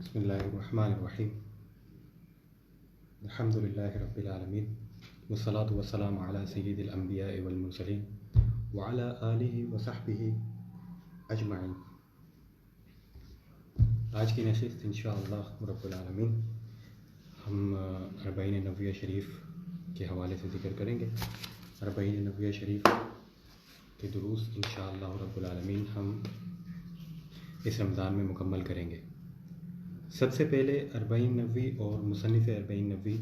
بسم اللہ الرحمن الرحیم الحمد للہ رب العالمین والصلاة والسلام علی سید الانبیاء والمرسلین وعلی آلہ وصحبہ اجمعین۔ آج کی نشست انشاءاللہ رب العالمین ہم اربعین نبویہ شریف کے حوالے سے ذکر کریں گے۔ اربعین نبویہ شریف کے دروس انشاءاللہ رب العالمین ہم اس رمضان میں مکمل کریں گے۔ سب سے پہلے اربعین نووی اور مصنف اربعین نووی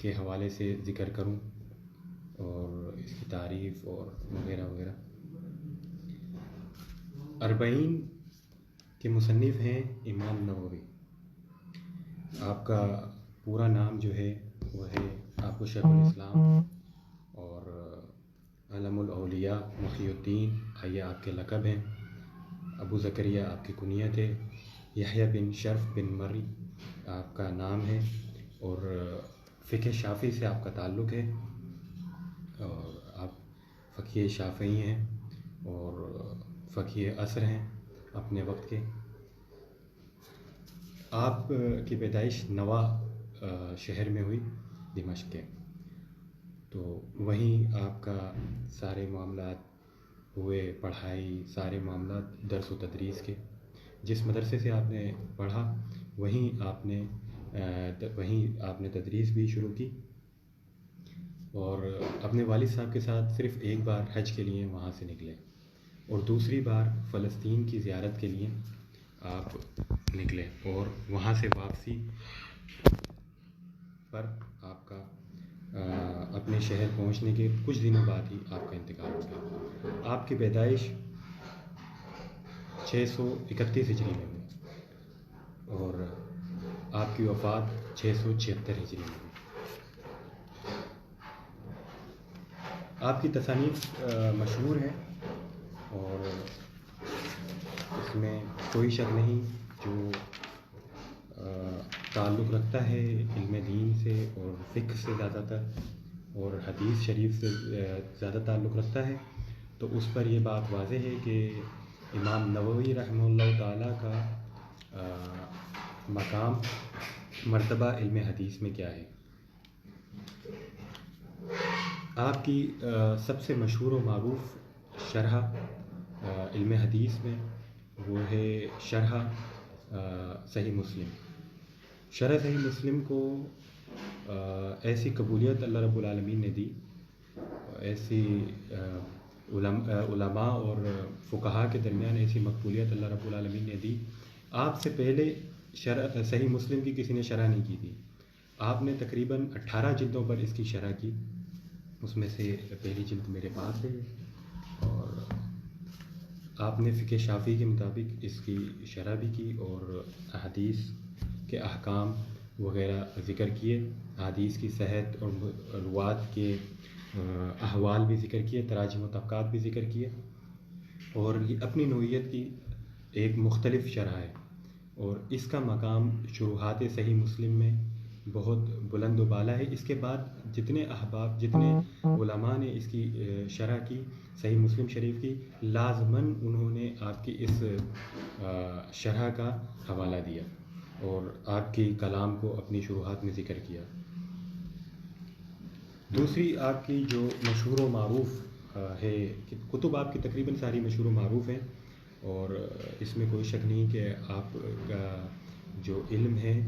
کے حوالے سے ذکر کروں اور اس کی تعریف اور وغیرہ وغیرہ۔ اربعین کے مصنف ہیں امام نووی۔ آپ کا پورا نام جو ہے وہ ہے، آپ کو شیخ الاسلام اور علم الاولیاء محی الدین یہ آپ کے لقب ہیں۔ ابو زکریا آپ کی کنیت ہے۔ یحییٰ بن شرف بن مری آپ کا نام ہے، اور فقہ شافعی سے آپ کا تعلق ہے، اور آپ فقیہ شافعی ہیں اور فقیہ عصر ہیں اپنے وقت کے۔ آپ کی پیدائش نوا شہر میں ہوئی، دمشق کے، تو وہیں آپ کا سارے معاملات ہوئے، پڑھائی، سارے معاملات درس و تدریس کے۔ جس مدرسے سے آپ نے پڑھا وہیں آپ نے تدریس بھی شروع کی، اور اپنے والد صاحب کے ساتھ صرف ایک بار حج کے لیے وہاں سے نکلے، اور دوسری بار فلسطین کی زیارت کے لیے آپ نکلے، اور وہاں سے واپسی پر آپ کا اپنے شہر پہنچنے کے کچھ دنوں بعد ہی آپ کا انتقال ہو گیا۔ آپ کی پیدائش 631 ہجری میں ہوئی اور آپ کی وفات 676 ہجری میں ہوئی۔ آپ کی تصانیف مشہور ہیں اور اس میں کوئی شک نہیں، جو تعلق رکھتا ہے علم دین سے اور فقہ سے زیادہ تر، اور حدیث شریف سے زیادہ تعلق رکھتا ہے، تو اس پر یہ بات واضح ہے کہ امام نووی رحمہ اللہ تعالیٰ کا مقام، مرتبہ علم حدیث میں کیا ہے۔ آپ کی سب سے مشہور و معروف شرح علم حدیث میں وہ ہے شرح صحیح مسلم۔ شرح صحیح مسلم کو ایسی قبولیت اللہ رب العالمین نے دی، ایسی علماء اور فقہاء کے درمیان ایسی مقبولیت اللہ رب العالمین نے دی۔ آپ سے پہلے شرح صحیح مسلم کی کسی نے شرح نہیں کی تھی۔ آپ نے تقریباً 18 جلدوں پر اس کی شرح کی، اس میں سے پہلی جلد میرے پاس ہے، اور آپ نے فقہ شافعی کے مطابق اس کی شرح بھی کی اور حدیث کے احکام وغیرہ ذکر کیے، حدیث کی صحت اور روات کے احوال بھی ذکر کیے، تراجم و طبقات بھی ذکر کیے، اور یہ اپنی نوعیت کی ایک مختلف شرح ہے، اور اس کا مقام شروحات صحیح مسلم میں بہت بلند و بالا ہے۔ اس کے بعد جتنے علماء نے اس کی شرح کی صحیح مسلم شریف کی، لازماً انہوں نے آپ کی اس شرح کا حوالہ دیا اور آپ کی کلام کو اپنی شروحات میں ذکر کیا۔ دوسری آپ کی جو مشہور و معروف ہے، کتب آپ کی تقریباً ساری مشہور و معروف ہیں، اور اس میں کوئی شک نہیں کہ آپ کا جو علم ہے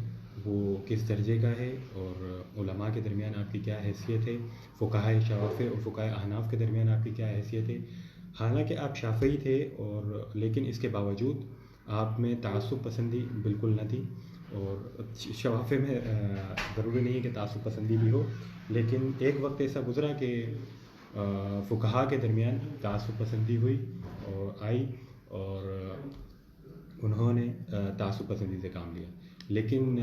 وہ کس درجے کا ہے، اور علماء کے درمیان آپ کی کیا حیثیت ہے، فقہاء شوافع اور فقہاء احناف کے درمیان آپ کی کیا حیثیت ہے۔ حالانکہ آپ شافعی تھے، اور لیکن اس کے باوجود آپ میں تعصب پسندی بالکل نہ تھی، اور شوافع میں ضروری نہیں ہے کہ تعصب پسندی بھی ہو، لیکن ایک وقت ایسا گزرا کہ فقہاء کے درمیان تعصب پسندی ہوئی اور آئی، اور انہوں نے تعصب پسندی سے کام لیا۔ لیکن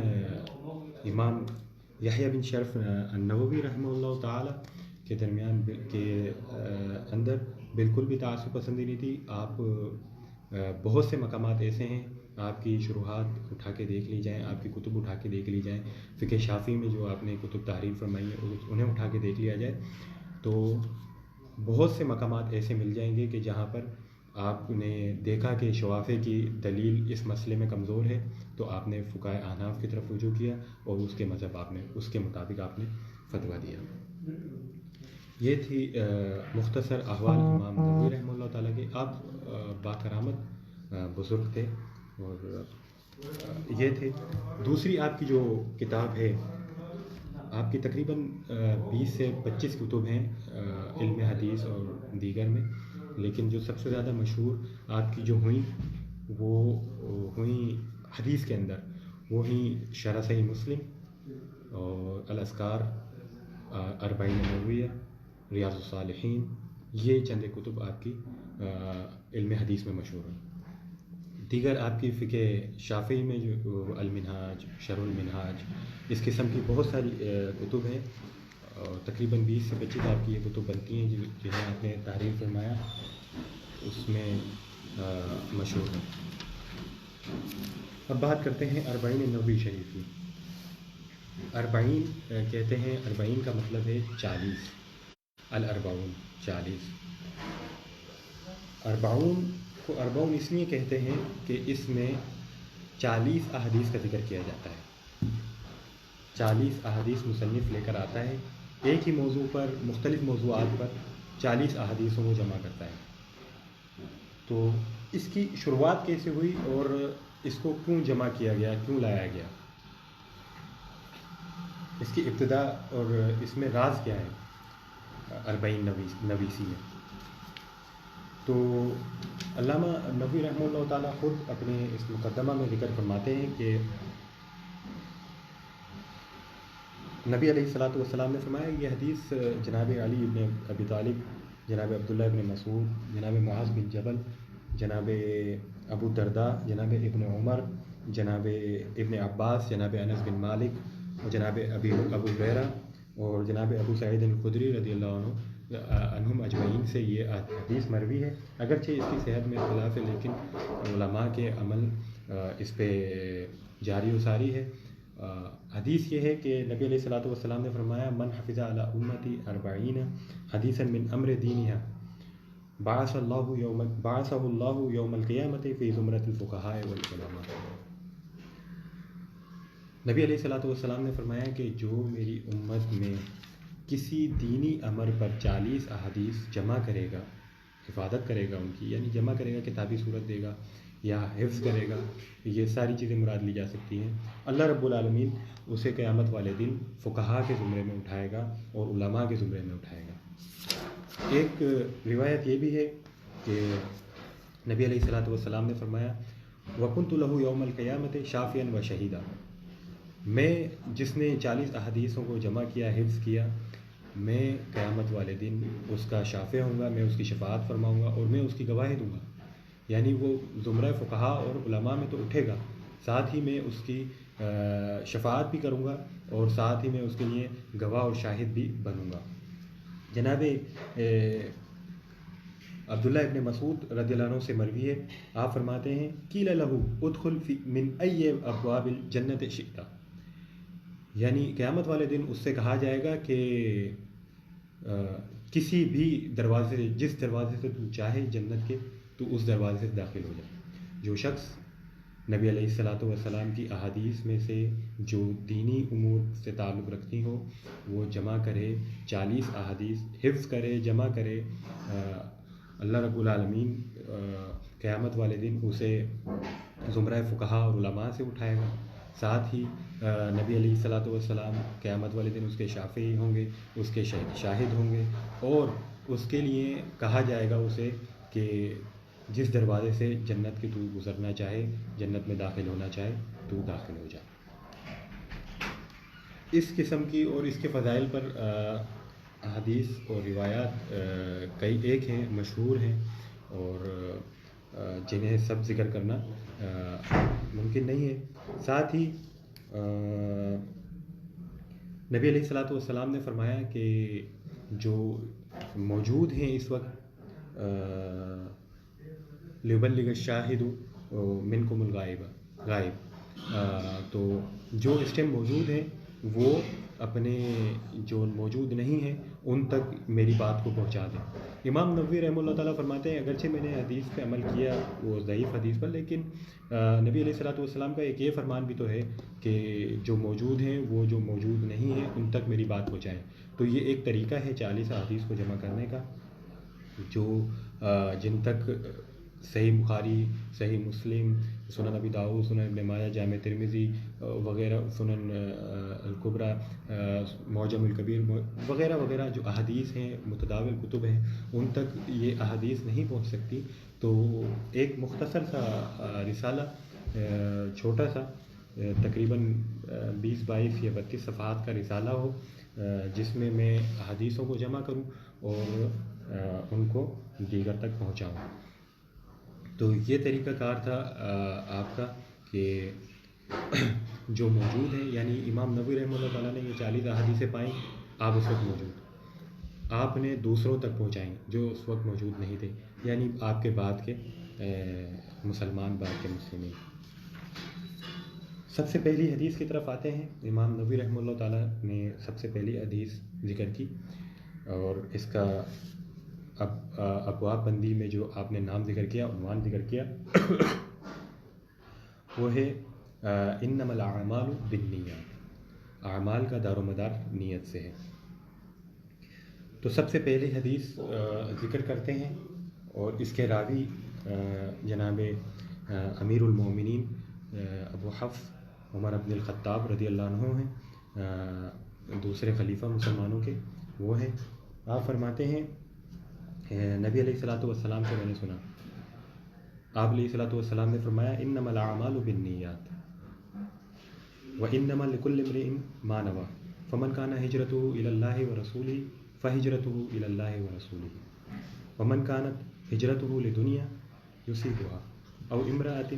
امام یحییٰ بن شرف النووی رحمہ اللہ تعالیٰ کے درمیان کے اندر بالکل بھی تعصب پسندی نہیں تھی۔ آپ بہت سے مقامات ایسے ہیں، آپ کی شروحات اٹھا کے دیکھ لی جائیں، آپ کی کتب اٹھا کے دیکھ لی جائیں، فقہ شافعی میں جو آپ نے کتب تحریر فرمائی ہے انہیں اٹھا کے دیکھ لیا جائے، تو بہت سے مقامات ایسے مل جائیں گے کہ جہاں پر آپ نے دیکھا کہ شوافے کی دلیل اس مسئلے میں کمزور ہے تو آپ نے فقہائے احناف کی طرف رجوع کیا اور اس کے مذہب آپ نے اس کے مطابق آپ نے فتویٰ دیا۔ یہ تھی مختصر احوال امام نووی رحمہ اللہ تعالیٰ کے۔ آپ باکرامت بزرگ تھے اور یہ تھے۔ دوسری آپ کی جو کتاب ہے، آپ کی تقریباً 20 سے 25 کتب ہیں علم حدیث اور دیگر میں، لیکن جو سب سے زیادہ مشہور آپ کی جو ہوئیں وہ ہوئیں حدیث کے اندر، وہ ہیں شرح صحیح مسلم اور الاذکار، اربعین نوویہ، ریاض الصالحین۔ یہ چند کتب آپ کی علم حدیث میں مشہور ہیں۔ دیگر آپ کی فقہ شافعی میں جو المنہاج، شرح المنہاج، اس قسم کی بہت ساری کتب ہیں، اور تقریباً 20 سے 25 آپ کی یہ کتب بنتی ہیں جنہیں آپ نے تحریر فرمایا، اس میں مشہور ہیں۔ اب بات کرتے ہیں اربعین نووی شریف کی۔ اربعین کہتے ہیں، اربعین کا مطلب ہے 40، الاربعون 40۔ اربعون کو اربعون اس لیے کہتے ہیں کہ اس میں 40 احادیث کا ذکر کیا جاتا ہے۔ 40 احادیث مصنف لے کر آتا ہے، ایک ہی موضوع پر، مختلف موضوعات پر 40 احادیثوں کو جمع کرتا ہے۔ تو اس کی شروعات کیسے ہوئی اور اس کو کیوں جمع کیا گیا، کیوں لایا گیا، اس کی ابتدا اور اس میں راز کیا ہے اربعین نویسی میں؟ تو علامہ نووی رحمہ اللہ تعالیٰ خود اپنے اس مقدمہ میں ذکر فرماتے ہیں کہ نبی علیہ الصلاۃ والسلام نے فرمایا، یہ حدیث جناب علی ابن ابی طالب، جناب عبداللہ ابن مسعود، جناب معاذ بن جبل، جناب ابو الدرداء، جناب ابن عمر، جناب ابن عباس، جناب انس بن مالک اور جناب ابو ہریرہ اور جناب ابو سعید الخدری رضی اللہ عنہم اجمعین سے یہ حدیث مروی ہے۔ اگرچہ اس کی صحت میں اختلاف ہے، لیکن علماء کے عمل اس پہ جاری و ساری ہے۔ حدیث یہ ہے کہ نبی علیہ الصلاۃ والسلام نے فرمایا، من حفظ علی امتی 40 حدیثا من امر دینہا بعثہ اللہ یوم القیامۃ فی زمرۃ الفقہاء والعلماء۔ نبی علیہ الصلاۃ والسلام نے فرمایا کہ جو میری امت میں کسی دینی امر پر 40 احادیث جمع کرے گا، حفاظت کرے گا ان کی، یعنی جمع کرے گا، کتابی صورت دے گا یا حفظ کرے گا، یہ ساری چیزیں مراد لی جا سکتی ہیں، اللہ رب العالمین اسے قیامت والے دن فقہاء کے زمرے میں اٹھائے گا اور علماء کے زمرے میں اٹھائے گا۔ ایک روایت یہ بھی ہے کہ نبی علیہ الصلاۃ والسلام نے فرمایا، وَكُنْتُ لَهُ يَوْمَ الْقِيَامَةِ شَافِيًا وَشَهِيدًا، میں جس نے 40 احادیثوں کو جمع کیا، حفظ کیا، میں قیامت والے دن اس کا شافع ہوں گا، میں اس کی شفاعت فرماؤں گا اور میں اس کی گواہی دوں گا۔ یعنی وہ زمرہ فقہاء اور علماء میں تو اٹھے گا، ساتھ ہی میں اس کی شفاعت بھی کروں گا اور ساتھ ہی میں اس کے لیے گواہ اور شاہد بھی بنوں گا۔ جناب عبداللہ ابن مسعود رضی اللہ عنہ سے مروی ہے، آپ فرماتے ہیں، قیل لہ ادخل من ای ابواب الجنت شئت، یعنی قیامت والے دن اس سے کہا جائے گا کہ کسی بھی دروازے سے، جس دروازے سے تو چاہے جنت کے، تو اس دروازے سے داخل ہو جائے۔ جو شخص نبی علیہ الصلاۃ والسلام کی احادیث میں سے جو دینی امور سے تعلق رکھتی ہو وہ جمع کرے، 40 احادیث حفظ کرے، جمع کرے، اللہ رب العالمین قیامت والے دن اسے زمرہ فقہاء اور علماء سے اٹھائے گا، ساتھ ہی نبی علیہ الصلاۃ والسلام قیامت والے دن اس کے شافعی ہوں گے، اس کے شاہد ہوں گے، اور اس کے لیے کہا جائے گا اسے کہ جس دروازے سے جنت کے تو گزرنا چاہے، جنت میں داخل ہونا چاہے تو داخل ہو جائے۔ اس قسم کی اور اس کے فضائل پر احادیث اور روایات کئی ایک ہیں، مشہور ہیں، اور جنہیں سب ذکر کرنا ممکن نہیں ہے۔ ساتھ ہی نبی علیہ الصلاۃ والسلام نے فرمایا کہ جو موجود ہیں اس وقت، لِيُبَلِّغَ الشَّاهِدُ مِنْكُمُ الْغَائِبَ، تو جو اس ٹائم موجود ہیں وہ اپنے جو موجود نہیں ہیں ان تک میری بات کو پہنچا دیں۔ امام نووی رحمہ اللہ تعالیٰ فرماتے ہیں اگرچہ میں نے حدیث پہ عمل کیا وہ ضعیف حدیث پر، لیکن نبی علیہ الصلوۃ والسلام کا ایک یہ فرمان بھی تو ہے کہ جو موجود ہیں وہ جو موجود نہیں ہیں ان تک میری بات پہنچائیں۔ تو یہ ایک طریقہ ہے 40 احادیث کو جمع کرنے کا، جو جن تک صحیح بخاری، صحیح مسلم، سنن ابی داؤد، سنن ابن ماجہ، جامع ترمذی وغیرہ، سنن الکبریٰ، معجم الکبیر وغیرہ وغیرہ جو احادیث ہیں، متداول کتب ہیں، ان تک یہ احادیث نہیں پہنچ سکتی۔ تو ایک مختصر سا رسالہ، چھوٹا سا، تقریباً 20-22 یا 32 صفحات کا رسالہ ہو، جس میں میں احادیثوں کو جمع کروں اور ان کو دیگر تک پہنچاؤں۔ تو یہ طریقہ کار تھا آپ کا کہ جو موجود ہے، یعنی امام نووی رحمہ اللہ تعالیٰ نے یہ 40 احادیثیں پائیں، آپ اس وقت موجود، آپ نے دوسروں تک پہنچائیں جو اس وقت موجود نہیں تھے، یعنی آپ کے بعد کے مسلمان، بعد کے مسلمین۔ سب سے پہلی حدیث کی طرف آتے ہیں۔ امام نووی رحمہ اللہ تعالیٰ نے سب سے پہلی حدیث ذکر کی، اور اس کا ابواب بندی میں جو آپ نے نام ذکر کیا، عنوان ذکر کیا، وہ ہے انما الاعمال بالنیات، اعمال کا دار و مدار نیت سے ہے۔ تو سب سے پہلی حدیث ذکر کرتے ہیں، اور اس کے راوی جناب امیر المومنین ابو حفص عمر بن الخطاب رضی اللہ عنہ ہیں، دوسرے خلیفہ مسلمانوں کے وہ ہیں۔ آپ فرماتے ہیں نبی علیہ الصلوۃ والسلام سے میں نے سنا، آپ علیہ الصلوۃ والسلام نے فرمایا انما الاعمال بالنیات وانما لکل امرئ ما نوى فمن كان هجرته الى الله ورسوله فهجرته الى الله ورسوله ومن كانت هجرته لدنيا يصيبها او امرأة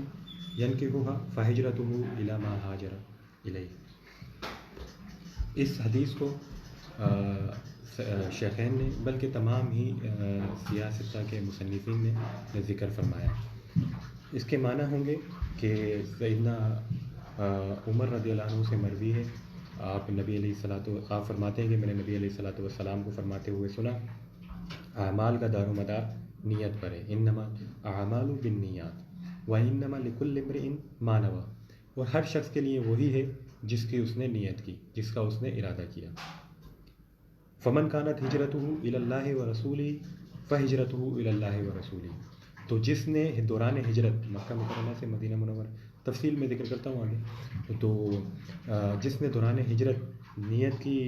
ينكحها فهجرته الى ما هاجر اليه۔ اس حدیث کو شیخین نے، بلکہ تمام ہی سیاستہ کے مصنفین نے ذکر فرمایا۔ اس کے معنی ہوں گے کہ سیدنا عمر رضی اللہ عنہ سے مروی ہے، آپ فرماتے ہیں کہ میں نے نبی علیہ الصلوۃ والسلام کو فرماتے ہوئے سنا، اعمال کا دار و مدار نیت پر ہے، انما اعمال بالنیات وانما لکل امرئ ما نوى، اور ہر شخص کے لیے وہی ہے جس کی اس نے نیت کی، جس کا اس نے ارادہ کیا۔ فمن كانت هجرته الى الله ورسوله فهجرته الى الله ورسوله، تو جس نے دوران ہجرت مکہ مکرمہ سے مدینہ منورہ، تفصیل میں ذکر کرتا ہوں آگے، تو جس نے دوران ہجرت نیت کی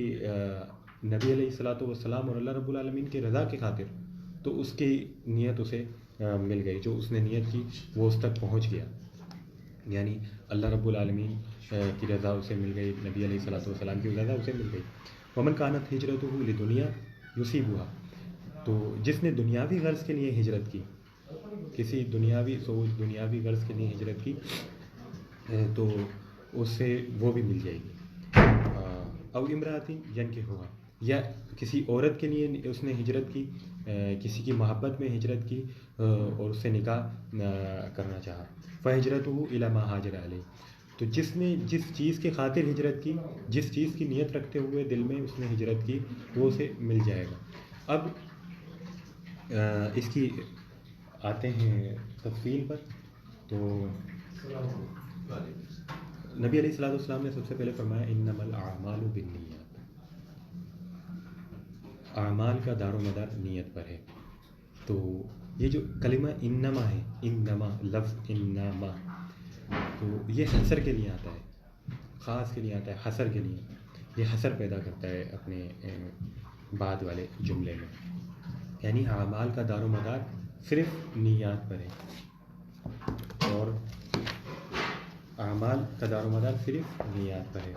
نبی علیہ الصلوۃ والسلام اور اللہ رب العالمین کی رضا کی خاطر، تو اس کی نیت اسے مل گئی، جو اس نے نیت کی وہ اس تک پہنچ گیا، یعنی اللہ رب العالمین کی رضا اسے مل گئی، نبی علیہ الصلوۃ والسلام کی رضا اسے مل گئی۔ ومن كانت ہجرته لدنیا یصیبها، تو جس نے دنیاوی غرض کے لیے ہجرت کی، کسی دنیاوی سوچ، دنیاوی غرض کے لیے ہجرت کی، تو اس سے وہ بھی مل جائے گی۔ او امرأۃ ینکحها، یا کسی عورت کے لیے اس نے ہجرت کی، کسی کی محبت میں ہجرت کی اور اس سے نکاح کرنا چاہا، فہجرته الی ما ہاجر الیہ، تو جس نے جس چیز کے خاطر ہجرت کی، جس چیز کی نیت رکھتے ہوئے دل میں اس نے ہجرت کی، وہ اسے مل جائے گا۔ اب اس کی آتے ہیں تفصیل پر، تو نبی علیہ الصلوۃ والسلام نے سب سے پہلے فرمایا انما الاعمال بالنیات، اعمال کا دار و مدار نیت پر ہے۔ تو یہ جو کلمہ انما ہے، انما، لفظ انما، تو یہ حصر کے لیے آتا ہے، خاص کے لیے آتا ہے، حصر کے لیے، یہ حصر پیدا کرتا ہے اپنے بعد والے جملے میں، یعنی اعمال کا دار و مدار صرف نیات پر ہے، اور اعمال کا دار و مدار صرف نیات پر ہے۔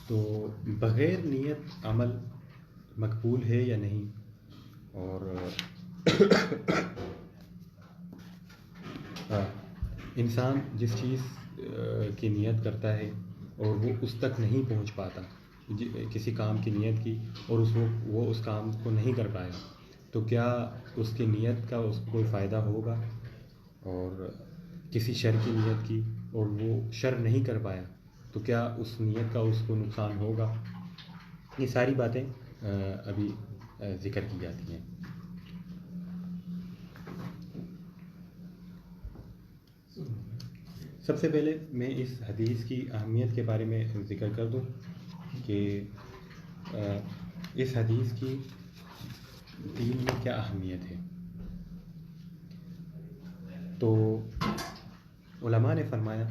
تو بغیر نیت عمل مقبول ہے یا نہیں، اور انسان جس چیز کی نیت کرتا ہے اور وہ اس تک نہیں پہنچ پاتا، کسی کام کی نیت کی اور وہ اس کام کو نہیں کر پایا، تو کیا اس کی نیت کا اس کو کوئی فائدہ ہوگا؟ اور کسی شر کی نیت کی اور وہ شر نہیں کر پایا تو کیا اس نیت کا اس کو نقصان ہوگا؟ یہ ساری باتیں ابھی ذکر کی جاتی ہیں۔ سب سے پہلے میں اس حدیث کی اہمیت کے بارے میں ذکر کر دوں کہ اس حدیث کی دین میں کیا اہمیت ہے۔ تو علماء نے فرمایا،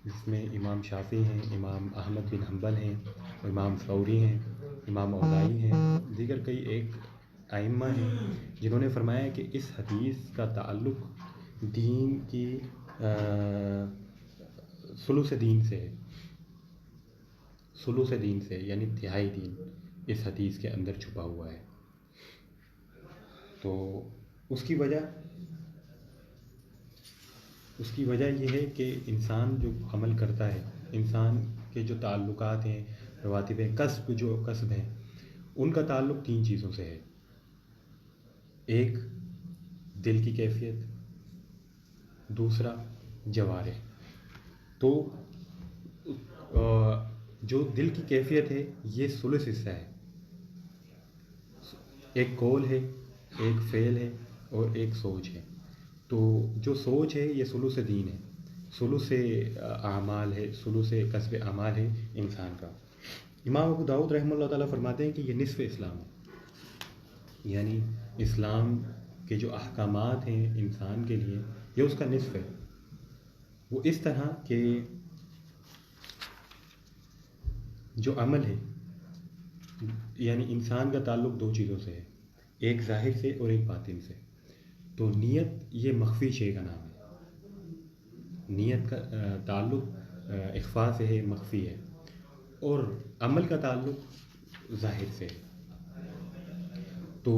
جس میں امام شافعی ہیں، امام احمد بن حنبل ہیں، امام ثوری ہیں، امام اوزاعی ہیں، دیگر کئی ایک ائمہ ہیں جنہوں نے فرمایا کہ اس حدیث کا تعلق دین کی ثلث دین سے ہے، ثلث دین سے، یعنی تہائی دین اس حدیث کے اندر چھپا ہوا ہے۔ تو اس کی وجہ یہ ہے کہ انسان جو عمل کرتا ہے، انسان کے جو تعلقات ہیں، رواتب کسب ہیں، ان کا تعلق 3 چیزوں سے ہے۔ ایک دل کی کیفیت، دوسرا جوارح۔ تو جو دل کی کیفیت ہے یہ ثلث حصہ ہے، ایک قول ہے، ایک فعل ہے اور ایک سوچ ہے۔ تو جو سوچ ہے یہ ثلث دین ہے، ثلث اعمال ہے، ثلث کسب اعمال ہے انسان کا۔ امام ابو داؤد رحمہ اللہ تعالیٰ فرماتے ہیں کہ یہ نصف اسلام ہے، یعنی اسلام کے جو احکامات ہیں انسان کے لیے یہ اس کا نصف ہے۔ وہ اس طرح کہ جو عمل ہے، یعنی انسان کا تعلق 2 چیزوں سے ہے، ایک ظاہر سے اور ایک باطن سے۔ تو نیت یہ مخفی شے کا نام ہے، نیت کا تعلق اخفاء سے ہے، مخفی ہے، اور عمل کا تعلق ظاہر سے ہے۔ تو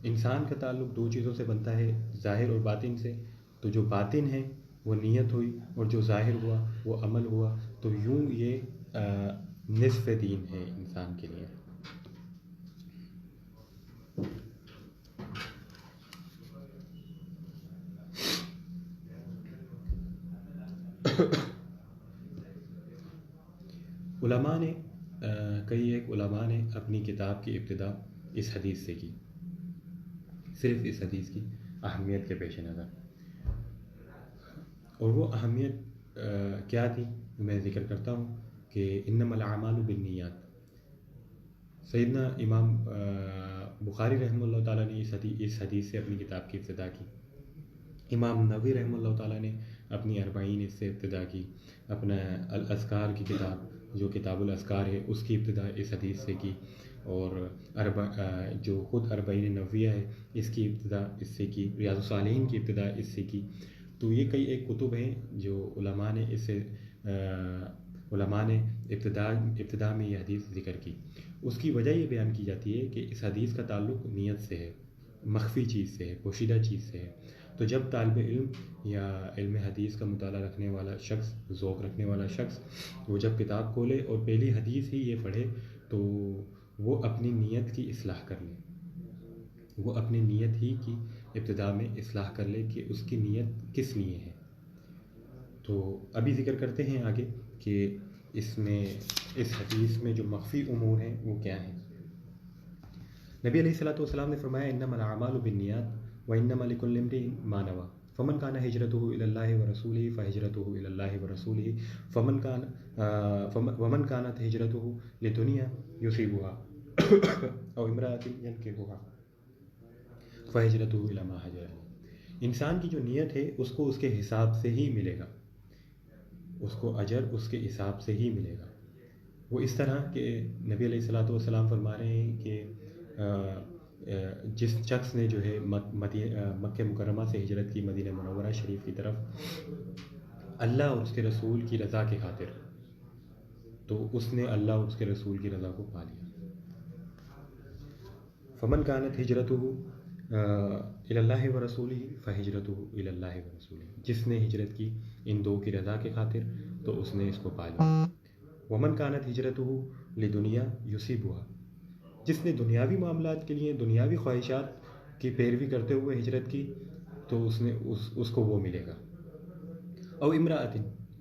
انسان کا تعلق 2 چیزوں سے بنتا ہے، ظاہر اور باطن سے۔ تو جو باطن ہے وہ نیت ہوئی اور جو ظاہر ہوا وہ عمل ہوا۔ تو یوں یہ نصف دین ہے انسان کے لیے۔ علماء نے کئی ایک علماء نے اپنی کتاب کی ابتدا اس حدیث سے کی، صرف اس حدیث کی اہمیت کے پیش نظر۔ اور وہ اہمیت کیا تھی میں ذکر کرتا ہوں کہ انما الاعمال بالنیات۔ سیدنا امام بخاری رحمہ اللہ تعالیٰ نے اس حدیث سے اپنی کتاب کی ابتدا کی۔ امام نووی رحمہ اللہ تعالیٰ نے اپنی 40 اس سے ابتدا کی۔ اپنا الاذکار کی کتاب جو کتاب الاذکار ہے اس کی ابتدا اس حدیث سے کی، اور جو خود 40 نوویہ ہے اس کی ابتدا اس سے کی، ریاض الصالحین کی ابتدا اس سے کی۔ تو یہ کئی ایک کتب ہیں جو علماء نے ابتدا میں یہ حدیث ذکر کی۔ اس کی وجہ یہ بیان کی جاتی ہے کہ اس حدیث کا تعلق نیت سے ہے، مخفی چیز سے ہے، پوشیدہ چیز سے ہے۔ تو جب طالب علم یا علم حدیث کا مطالعہ رکھنے والا شخص، ذوق رکھنے والا شخص، وہ جب کتاب کھولے اور پہلی حدیث ہی یہ پڑھے تو وہ اپنی نیت کی اصلاح کر لے، وہ اپنی نیت ہی کی ابتدا میں اصلاح کر لے کہ اس کی نیت کس لیے ہے۔ تو ابھی ذکر کرتے ہیں آگے کہ اس حدیث میں جو مخفی امور ہیں وہ کیا ہیں۔ نبی علیہ الصلوۃ والسلام نے فرمایا انما الاعمال بالنیات وانما لکل امرئ ما نوى فمن كان هجرته الى الله ورسوله فهجرته الى الله ورسوله ومن كانت هجرته لدنيا يصيبها او امرأة ينكحها فهجرته الى ما هاجر إليه۔ انسان کی جو نیت ہے اس کو اس کے حساب سے ہی ملے گا، اس کو اجر اس کے حساب سے ہی ملے گا۔ وہ اس طرح کہ نبی علیہ الصلوۃ والسلام فرما رہے ہیں کہ جس شخص نے جو ہے مکہ مکرمہ سے ہجرت کی مدینہ منورہ شریف کی طرف اللہ اور اس کے رسول کی رضا کی خاطر، تو اس نے اللہ اور اس کے رسول کی رضا کو پا لیا۔ فمن كانت هجرته الى الله ورسوله فهجرته الى الله ورسوله، جس نے ہجرت کی ان 2 کی رضا کی خاطر تو اس نے اس کو پا لیا۔ ومن كانت هجرته لدنيا يصيبها، جس نے دنیاوی معاملات کے لیے دنیاوی خواہشات کی پیروی کرتے ہوئے ہجرت کی تو اس کو وہ ملے گا۔ او امرأۃ،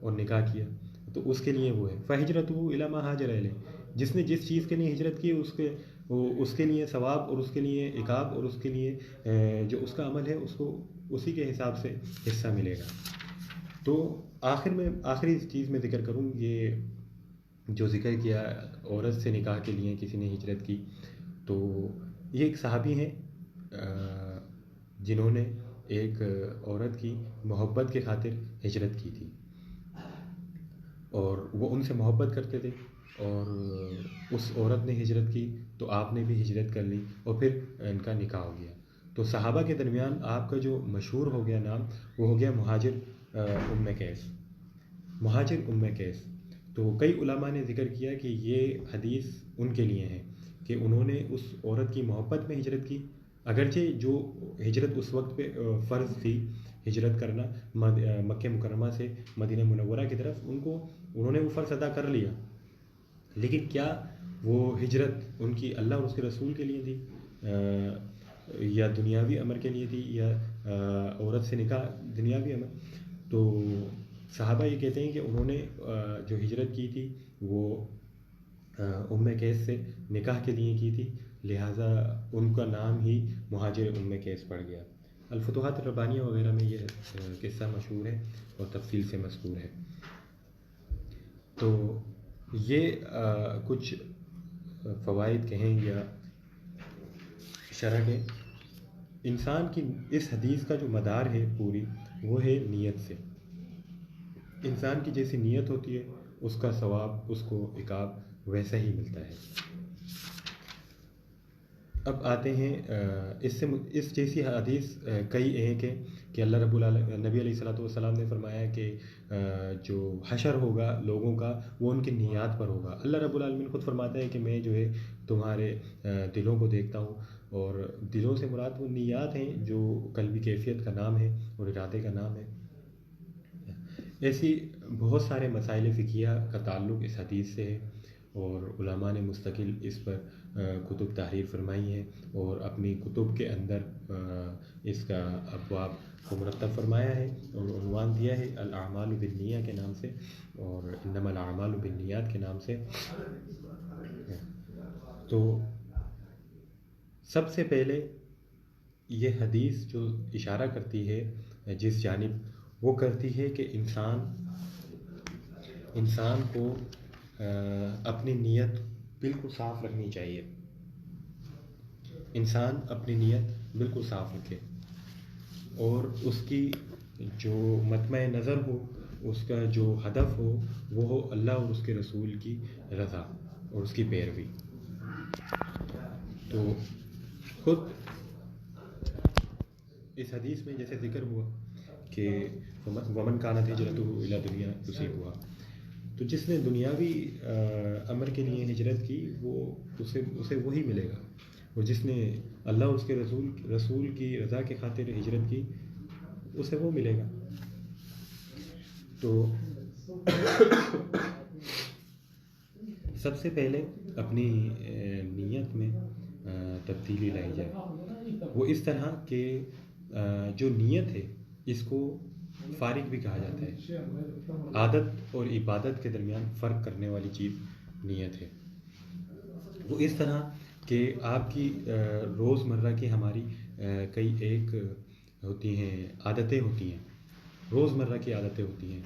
اور نکاح کیا تو اس کے لیے وہ ہے فہجرتہ الی ما ہاجر الیہ، جس نے جس چیز کے لیے ہجرت کی اس کے لیے ثواب اور اس کے لیے عقاب اور اس کے لیے جو اس کا عمل ہے اس کو اسی کے حساب سے حصہ ملے گا۔ تو آخر میں آخری چیز میں ذکر کروں، یہ جو ذکر کیا عورت سے نکاح کے لیے کسی نے ہجرت کی، تو یہ ایک صحابی ہیں جنہوں نے ایک عورت کی محبت کے خاطر ہجرت کی تھی، اور وہ ان سے محبت کرتے تھے، اور اس عورت نے ہجرت کی تو آپ نے بھی ہجرت کر لی اور پھر ان کا نکاح ہو گیا۔ تو صحابہ کے درمیان آپ کا جو مشہور ہو گیا نام وہ ہو گیا مہاجر ام قیس، مہاجر ام قیس۔ تو کئی علماء نے ذکر کیا کہ یہ حدیث ان کے لیے ہے کہ انہوں نے اس عورت کی محبت میں ہجرت کی، اگرچہ جو ہجرت اس وقت پہ فرض تھی ہجرت کرنا مکہ مکرمہ سے مدینہ منورہ کی طرف، انہوں نے وہ فرض ادا کر لیا، لیکن کیا وہ ہجرت ان کی اللہ اور اس کے رسول کے لیے تھی یا دنیاوی امر کے لیے تھی، یا عورت سے نکاح دنیاوی امر؟ تو صحابہ یہ کہتے ہیں کہ انہوں نے جو ہجرت کی تھی وہ ام قیس سے نکاح کے لیے کی تھی، لہٰذا ان کا نام ہی مہاجر ام قیس پڑ گیا۔ الفتوحات الربانیہ وغیرہ میں یہ قصہ مشہور ہے اور تفصیل سے مذکور ہے۔ تو یہ کچھ فوائد کہیں یا شرح کے انسان کی اس حدیث کا جو مدار ہے پوری وہ ہے نیت سے، انسان کی جیسی نیت ہوتی ہے اس کا ثواب اس کو عقاب ویسا ہی ملتا ہے۔ اب آتے ہیں اس جیسی حدیث کئی ایک ہے کہ اللہ رب العالمین نبی علیہ الصلوۃ والسلام نے فرمایا کہ جو حشر ہوگا لوگوں کا وہ ان کی نیات پر ہوگا۔ اللہ رب العالمین خود فرماتا ہے کہ میں جو ہے تمہارے دلوں کو دیکھتا ہوں، اور دلوں سے مراد وہ نیات ہیں جو قلبی کیفیت کا نام ہے اور ارادے کا نام ہے۔ ایسی بہت سارے مسائل فقہیہ کا تعلق اس حدیث سے ہے، اور علماء نے مستقل اس پر کتب تحریر فرمائی ہیں اور اپنی کتب کے اندر اس کا ابواب کو مرتب فرمایا ہے اور عنوان دیا ہے الاعمال بالنیہ کے نام سے اور انما الاعمال بالنیات کے نام سے۔ تو سب سے پہلے یہ حدیث جو اشارہ کرتی ہے جس جانب، وہ کرتی ہے کہ انسان کو اپنی نیت بالکل صاف رکھنی چاہیے، انسان اپنی نیت بالکل صاف رکھے اور اس کی جو مطمع نظر ہو، اس کا جو ہدف ہو وہ ہو اللہ اور اس کے رسول کی رضا اور اس کی پیروی۔ تو خود اس حدیث میں جیسے ذکر ہوا کہ ومن کانت ہجرتہ الی دنیا یصیبھا، تو جس نے دنیاوی امر کے لیے ہجرت کی وہ اسے وہی ملے گا، اور جس نے اللہ اور اس کے رسول کی رضا کے خاطر ہجرت کی اسے وہ ملے گا۔ تو سب سے پہلے اپنی نیت میں تبدیلی لائی جائے، وہ اس طرح کہ جو نیت ہے اس کو فارق بھی کہا جاتا ہے، عادت اور عبادت کے درمیان فرق کرنے والی چیز نیت ہے۔ وہ اس طرح کہ آپ کی روز مرہ کی ہماری کئی ایک ہوتی ہیں عادتیں ہوتی ہیں، روز مرہ کی عادتیں ہوتی ہیں،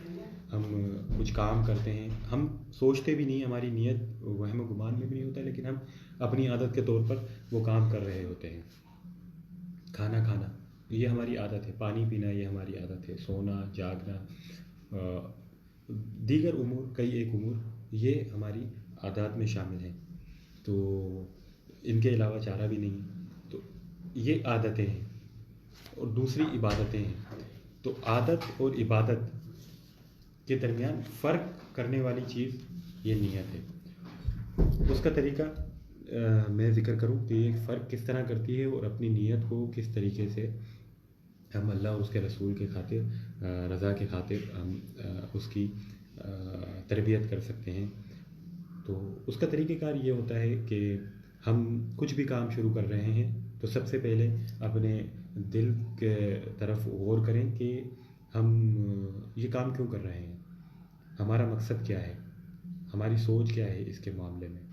ہم کچھ کام کرتے ہیں، ہم سوچتے بھی نہیں، ہماری نیت وہم و گمان میں بھی نہیں ہوتا، لیکن ہم اپنی عادت کے طور پر وہ کام کر رہے ہوتے ہیں۔ کھانا کھانا یہ ہماری عادت ہے، پانی پینا یہ ہماری عادت ہے، سونا جاگنا دیگر امور کئی ایک امور یہ ہماری عادات میں شامل ہیں، تو ان کے علاوہ چارہ بھی نہیں۔ تو یہ عادتیں ہیں اور دوسری عبادتیں ہیں۔ تو عادت اور عبادت کے درمیان فرق کرنے والی چیز یہ نیت ہے۔ اس کا طریقہ میں ذکر کروں کہ یہ فرق کس طرح کرتی ہے اور اپنی نیت کو کس طریقے سے ہم اللہ اور اس کے رسول کے خاطر رضا کے خاطر ہم اس کی تربیت کر سکتے ہیں۔ تو اس کا طریقہ کار یہ ہوتا ہے کہ ہم کچھ بھی کام شروع کر رہے ہیں تو سب سے پہلے اپنے دل کے طرف غور کریں کہ ہم یہ کام کیوں کر رہے ہیں، ہمارا مقصد کیا ہے، ہماری سوچ کیا ہے اس کے معاملے میں۔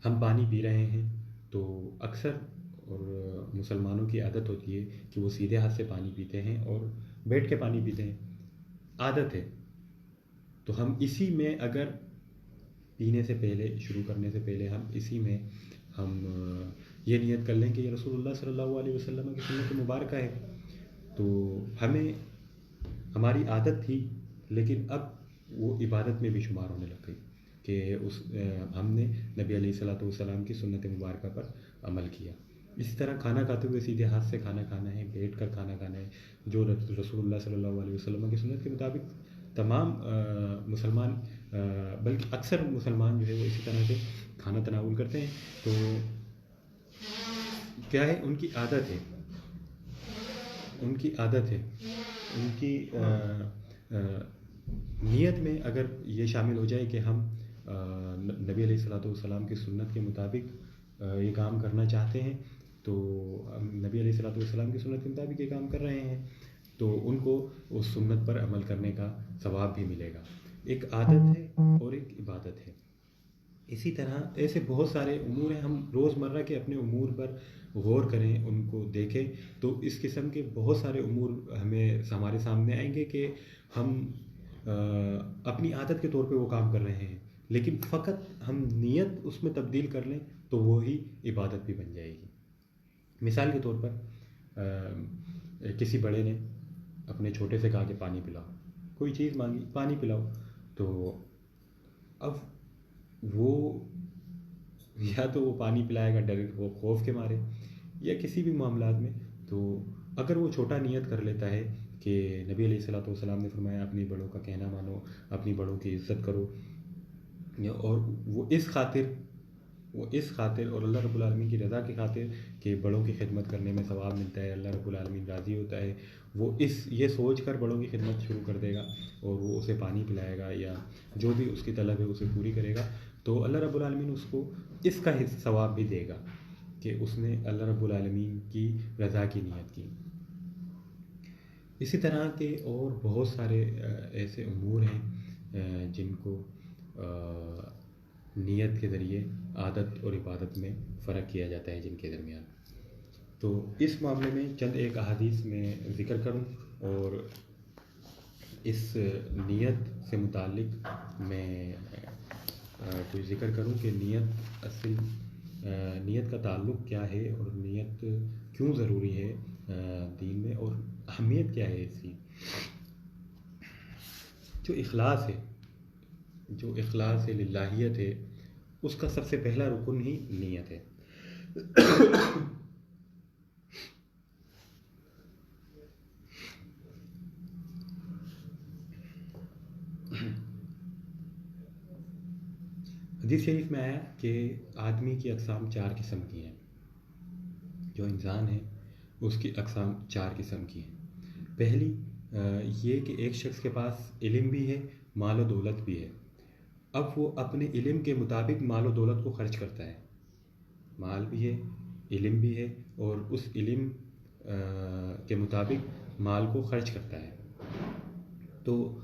ہم پانی پی رہے ہیں تو اکثر اور مسلمانوں کی عادت ہوتی ہے کہ وہ سیدھے ہاتھ سے پانی پیتے ہیں اور بیٹھ کے پانی پیتے ہیں، عادت ہے۔ تو ہم اسی میں اگر پینے سے پہلے، شروع کرنے سے پہلے ہم اسی میں ہم یہ نیت کر لیں کہ یہ رسول اللہ صلی اللہ علیہ وسلم کی سنت مبارکہ ہے، تو ہمیں ہماری عادت تھی لیکن اب وہ عبادت میں بھی شمار ہونے لگ گئی کہ ہم نے نبی علیہ الصلوۃ والسلام کی سنت مبارکہ پر عمل کیا۔ اسی طرح کھانا کھاتے ہوئے سیدھے ہاتھ سے کھانا کھانا ہے، بیٹھ کر کھانا کھانا ہے، جو رسول اللہ صلی اللہ علیہ وسلم کی سنت کے مطابق تمام مسلمان بلکہ اکثر مسلمان جو ہے وہ اسی طرح سے کھانا تناول کرتے ہیں۔ تو کیا ہے، ان کی عادت ہے، ان کی عادت ہے، ان کی نیت میں اگر یہ شامل ہو جائے کہ ہم نبی علیہ الصلوۃ والسلام کی سنت کے مطابق یہ کام کرنا چاہتے ہیں، تو نبی علیہ الصلوۃ والسلام کی سنت کے مطابق یہ کام کر رہے ہیں، تو ان کو اس سنت پر عمل کرنے کا ثواب بھی ملے گا۔ ایک عادت ہے اور ایک عبادت ہے۔ اسی طرح ایسے بہت سارے امور ہیں، ہم روزمرہ کے اپنے امور پر غور کریں، ان کو دیکھیں تو اس قسم کے بہت سارے امور ہمارے سامنے آئیں گے کہ ہم اپنی عادت کے طور پہ وہ کام کر رہے ہیں، لیکن فقط ہم نیت اس میں تبدیل کر لیں تو وہی عبادت بھی بن جائے گی۔ مثال کے طور پر کسی بڑے نے اپنے چھوٹے سے کہا کہ پانی پلاؤ، کوئی چیز مانگی، پانی پلاؤ، تو اب وہ یا تو وہ پانی پلائے گا ڈر، وہ خوف کے مارے، یا کسی بھی معاملات میں، تو اگر وہ چھوٹا نیت کر لیتا ہے کہ نبی علیہ الصلوۃ والسلام نے فرمایا اپنی بڑوں کا کہنا مانو، اپنی بڑوں کی عزت کرو، اور وہ اس خاطر اور اللہ رب العالمین کی رضا کی خاطر کہ بڑوں کی خدمت کرنے میں ثواب ملتا ہے، اللہ رب العالمین راضی ہوتا ہے، وہ یہ سوچ کر بڑوں کی خدمت شروع کر دے گا اور وہ اسے پانی پلائے گا یا جو بھی اس کی طلب ہے اسے پوری کرے گا، تو اللہ رب العالمین اس کو اس کا ثواب بھی دے گا کہ اس نے اللہ رب العالمین کی رضا کی نیت کی۔ اسی طرح کے اور بہت سارے ایسے امور ہیں جن کو نیت کے ذریعے عادت اور عبادت میں فرق کیا جاتا ہے جن کے درمیان۔ تو اس معاملے میں چند ایک احادیث میں ذکر کروں اور اس نیت سے متعلق میں کوئی ذکر کروں کہ نیت کا تعلق کیا ہے اور نیت کیوں ضروری ہے دین میں، اور اہمیت کیا ہے اس کی۔ جو اخلاص ہے، للہیت ہے، اس کا سب سے پہلا رکن ہی نیت ہے۔ حدیث شریف میں آیا کہ آدمی کی اقسام 4 قسم کی ہیں، جو انسان ہے اس کی اقسام 4 قسم کی ہیں۔ پہلی یہ کہ ایک شخص کے پاس علم بھی ہے، مال و دولت بھی ہے، اب وہ اپنے علم کے مطابق مال و دولت کو خرچ کرتا ہے، مال بھی ہے، علم بھی ہے، اور اس علم کے مطابق مال کو خرچ کرتا ہے۔ تو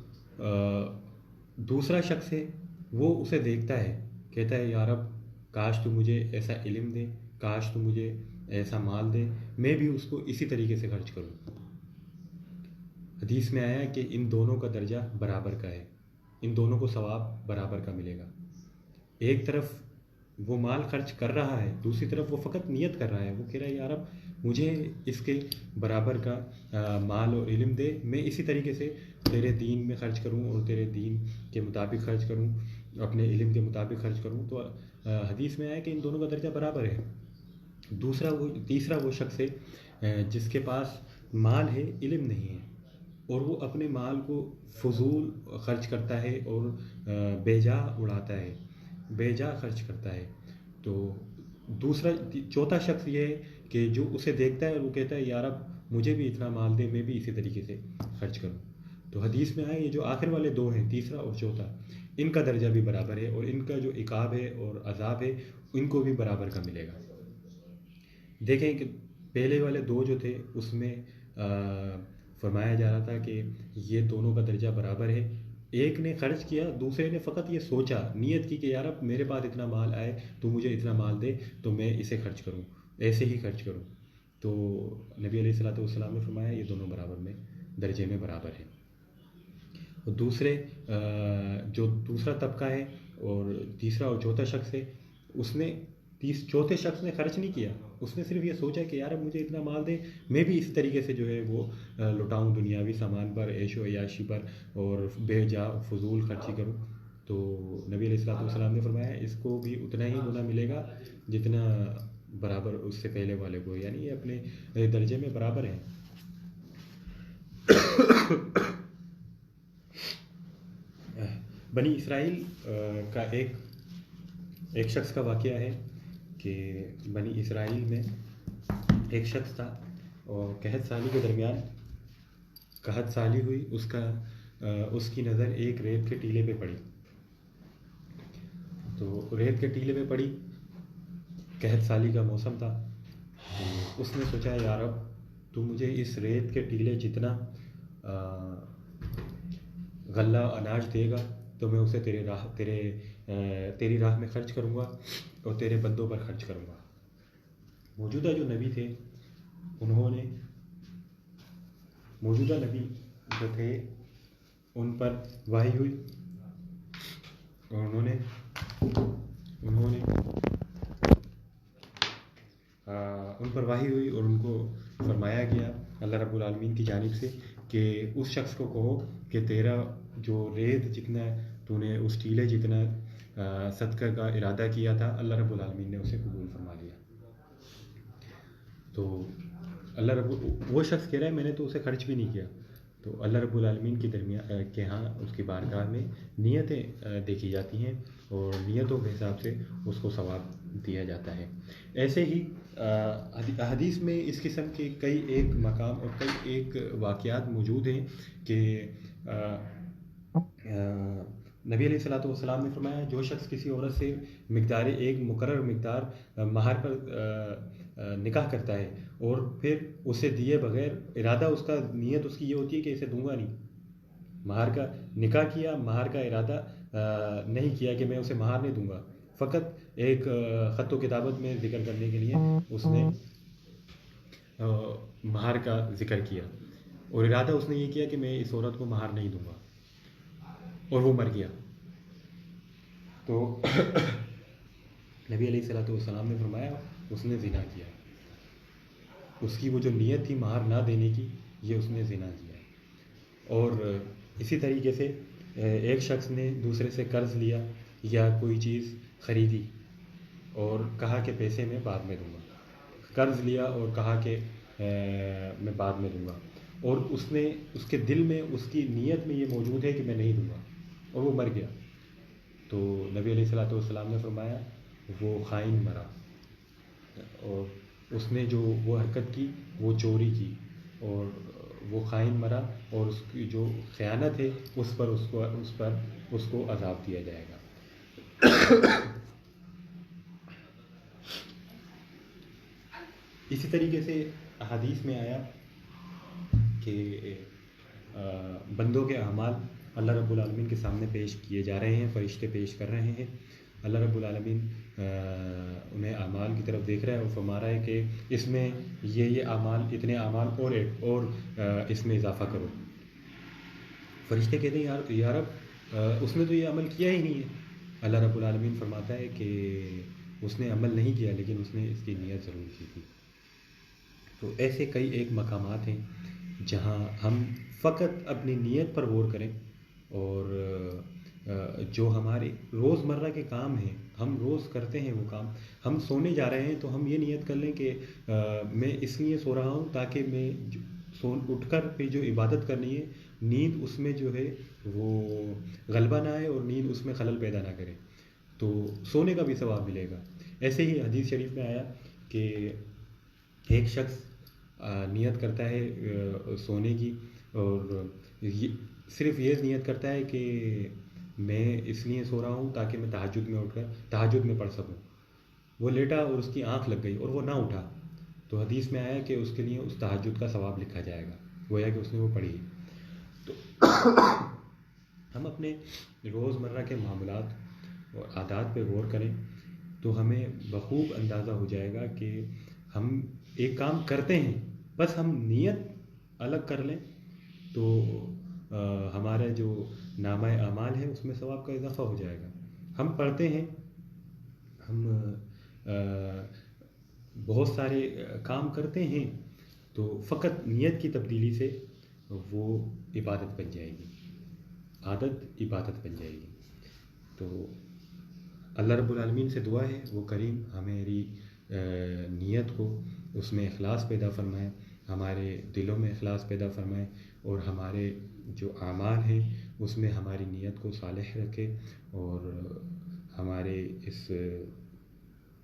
دوسرا شخص ہے، وہ اسے دیکھتا ہے، کہتا ہے یا رب کاش تو مجھے ایسا علم دے، کاش تو مجھے ایسا مال دے، میں بھی اس کو اسی طریقے سے خرچ کروں۔ حدیث میں آیا کہ ان دونوں کا درجہ برابر کا ہے، ان دونوں کو ثواب برابر کا ملے گا۔ ایک طرف وہ مال خرچ کر رہا ہے، دوسری طرف وہ فقط نیت کر رہا ہے، وہ کہہ رہا ہے یا رب مجھے اس کے برابر کا مال اور علم دے، میں اسی طریقے سے تیرے دین میں خرچ کروں اور تیرے دین کے مطابق خرچ کروں، اپنے علم کے مطابق خرچ کروں۔ تو حدیث میں آیا کہ ان دونوں کا درجہ برابر ہے۔ تیسرا وہ شخص ہے جس کے پاس مال ہے، علم نہیں ہے، اور وہ اپنے مال کو فضول خرچ کرتا ہے اور بے جا اڑاتا ہے، بے جا خرچ کرتا ہے۔ تو چوتھا شخص یہ ہے کہ جو اسے دیکھتا ہے اور وہ کہتا ہے یا رب مجھے بھی اتنا مال دے، میں بھی اسی طریقے سے خرچ کروں۔ تو حدیث میں آئے یہ جو آخر والے دو ہیں، تیسرا اور چوتھا، ان کا درجہ بھی برابر ہے، اور ان کا جو عقاب ہے اور عذاب ہے ان کو بھی برابر کا ملے گا۔ دیکھیں کہ پہلے والے دو جو تھے اس میں فرمایا جا رہا تھا کہ یہ دونوں کا درجہ برابر ہے. ایک نے خرچ کیا، دوسرے نے فقط یہ سوچا، نیت کی کہ یار اب میرے پاس اتنا مال آئے تو مجھے اتنا مال دے تو میں اسے خرچ کروں، ایسے ہی خرچ کروں. تو نبی علیہ الصلوۃ والسلام نے فرمایا یہ دونوں برابر میں درجے میں برابر ہیں. اور دوسرے جو دوسرا طبقہ ہے اور تیسرا اور چوتھا شخص ہے، اس نے چوتھے شخص نے خرچ نہیں کیا، اس نے صرف یہ سوچا کہ یار اب مجھے اتنا مال دے، میں بھی اسی طریقے سے جو ہے وہ لٹاؤں دنیاوی سامان پر، عیش و عیاشی پر، اور بے جا فضول خرچی کروں. تو نبی علیہ الصلوۃ والسلام نے فرمایا اس کو بھی اتنا ہی گناہ ملے گا جتنا برابر اس سے پہلے والے کو، یعنی یہ اپنے درجے میں برابر ہیں. بنی اسرائیل کا ایک شخص کا واقعہ ہے کہ بنی اسرائیل میں ایک شخص تھا اور قحط سالی کے درمیان قحط سالی ہوئی، اس کی نظر ایک ریت کے ٹیلے پہ پڑی. تو ریت کے ٹیلے پہ پڑی، قحط سالی کا موسم تھا، تو اس نے سوچا یار اب تو مجھے اس ریت کے ٹیلے جتنا غلہ اناج دے گا تو میں اسے تیری راہ میں خرچ کروں گا اور تیرے بندوں پر خرچ کروں گا. موجودہ جو نبی تھے موجودہ نبی جو تھے ان پر وحی ہوئی اور انہوں نے ان پر وحی ہوئی اور ان کو فرمایا گیا اللہ رب العالمین کی جانب سے کہ اس شخص کو کہو کہ تیرا جو ریت جتنا تو نے اس ٹیلے جتنا صدقہ کا ارادہ کیا تھا اللہ رب العالمین نے اسے قبول فرما لیا. تو وہ شخص کہہ رہا ہے میں نے تو اسے خرچ بھی نہیں کیا. تو اللہ رب العالمین کی کے ہاں اس کی بارگاہ میں نیتیں دیکھی جاتی ہیں اور نیتوں کے حساب سے اس کو ثواب دیا جاتا ہے. ایسے ہی حدیث میں اس قسم کے کئی ایک مقام اور کئی ایک واقعات موجود ہیں کہ نبی علیہ الصلوۃ والسلام نے فرمایا جو شخص کسی عورت سے ایک مقرر مقدار مہر پر نکاح کرتا ہے اور پھر اسے دیے بغیر ارادہ اس کا نیت اس کی یہ ہوتی ہے کہ اسے دوں گا نہیں، مہر کا نکاح کیا، مہر کا ارادہ نہیں کیا کہ میں اسے مہر نہیں دوں گا، فقط ایک خط و کتابت میں ذکر کرنے کے لیے اس نے مہر کا ذکر کیا اور ارادہ اس نے یہ کیا کہ میں اس عورت کو مہر نہیں دوں گا اور وہ مر گیا. تو نبی علیہ الصلوۃ والسلام نے فرمایا اس نے زنا کیا، اس کی وہ جو نیت تھی مہر نہ دینے کی یہ اس نے زنا کیا. اور اسی طریقے سے ایک شخص نے دوسرے سے قرض لیا یا کوئی چیز خریدی اور کہا کہ پیسے میں بعد میں دوں گا، قرض لیا اور کہا کہ میں بعد میں دوں گا، اور اس کے دل میں اس کی نیت میں یہ موجود ہے کہ میں نہیں دوں گا اور وہ مر گیا. تو نبی علیہ الصلوۃ والسلام نے فرمایا وہ خائن مرا، اور اس نے جو وہ حرکت کی وہ چوری کی اور وہ خائن مرا، اور اس کی جو خیانت ہے اس کو عذاب دیا جائے گا. اسی طریقے سے احادیث میں آیا کہ بندوں کے اعمال اللہ رب العالمین کے سامنے پیش کیے جا رہے ہیں، فرشتے پیش کر رہے ہیں، اللہ رب العالمین انہیں اعمال کی طرف دیکھ رہا ہے اور فرما رہا ہے کہ اس میں یہ اعمال اتنے اعمال اور اس میں اضافہ کرو. فرشتے کہتے ہیں یا رب اس نے تو یہ عمل کیا ہی نہیں ہے. اللہ رب العالمین فرماتا ہے کہ اس نے عمل نہیں کیا لیکن اس نے اس کی نیت ضرور کی تھی. تو ایسے کئی ایک مقامات ہیں جہاں ہم فقط اپنی نیت پر غور کریں اور جو ہمارے روزمرہ کے کام ہیں ہم روز کرتے ہیں وہ کام، ہم سونے جا رہے ہیں تو ہم یہ نیت کر لیں کہ میں اس لیے سو رہا ہوں تاکہ میں اٹھ کر پھر جو عبادت کرنی ہے نیند اس میں جو ہے وہ غلبہ نہ آئے اور نیند اس میں خلل پیدا نہ کرے، تو سونے کا بھی ثواب ملے گا. ایسے ہی حدیث شریف میں آیا کہ ایک شخص نیت کرتا ہے سونے کی اور صرف یہ نیت کرتا ہے کہ میں اس لیے سو رہا ہوں تاکہ میں تہجد میں اٹھ کر تہجد میں پڑھ سکوں. وہ لیٹا اور اس کی آنکھ لگ گئی اور وہ نہ اٹھا. تو حدیث میں آیا کہ اس کے لیے اس تہجد کا ثواب لکھا جائے گا، گویا کہ اس نے وہ پڑھی. تو ہم اپنے روزمرہ کے معاملات اور عادات پہ غور کریں تو ہمیں بخوب اندازہ ہو جائے گا کہ ہم ایک کام کرتے ہیں، بس ہم نیت الگ کر لیں تو ہمارا جو نامہ اعمال ہے اس میں ثواب کا اضافہ ہو جائے گا. ہم پڑھتے ہیں، ہم بہت سارے کام کرتے ہیں، تو فقط نیت کی تبدیلی سے وہ عبادت بن جائے گی، عادت عبادت بن جائے گی. تو اللہ رب العالمین سے دعا ہے وہ کریم ہماری نیت کو اس میں اخلاص پیدا فرمائے، ہمارے دلوں میں اخلاص پیدا فرمائے، اور ہمارے جو اعمال ہیں اس میں ہماری نیت کو صالح رکھے، اور ہمارے اس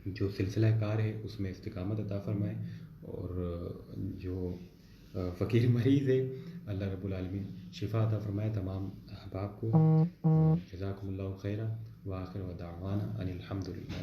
جو سلسلہ کار ہے اس میں استقامت عطا فرمائے. اور جو فقیر مریض ہے اللہ رب العالمین شفا عطا فرمائے تمام احباب کو. جزاکم اللہ خیرا، وآخر دعوانا ان الحمد للہ.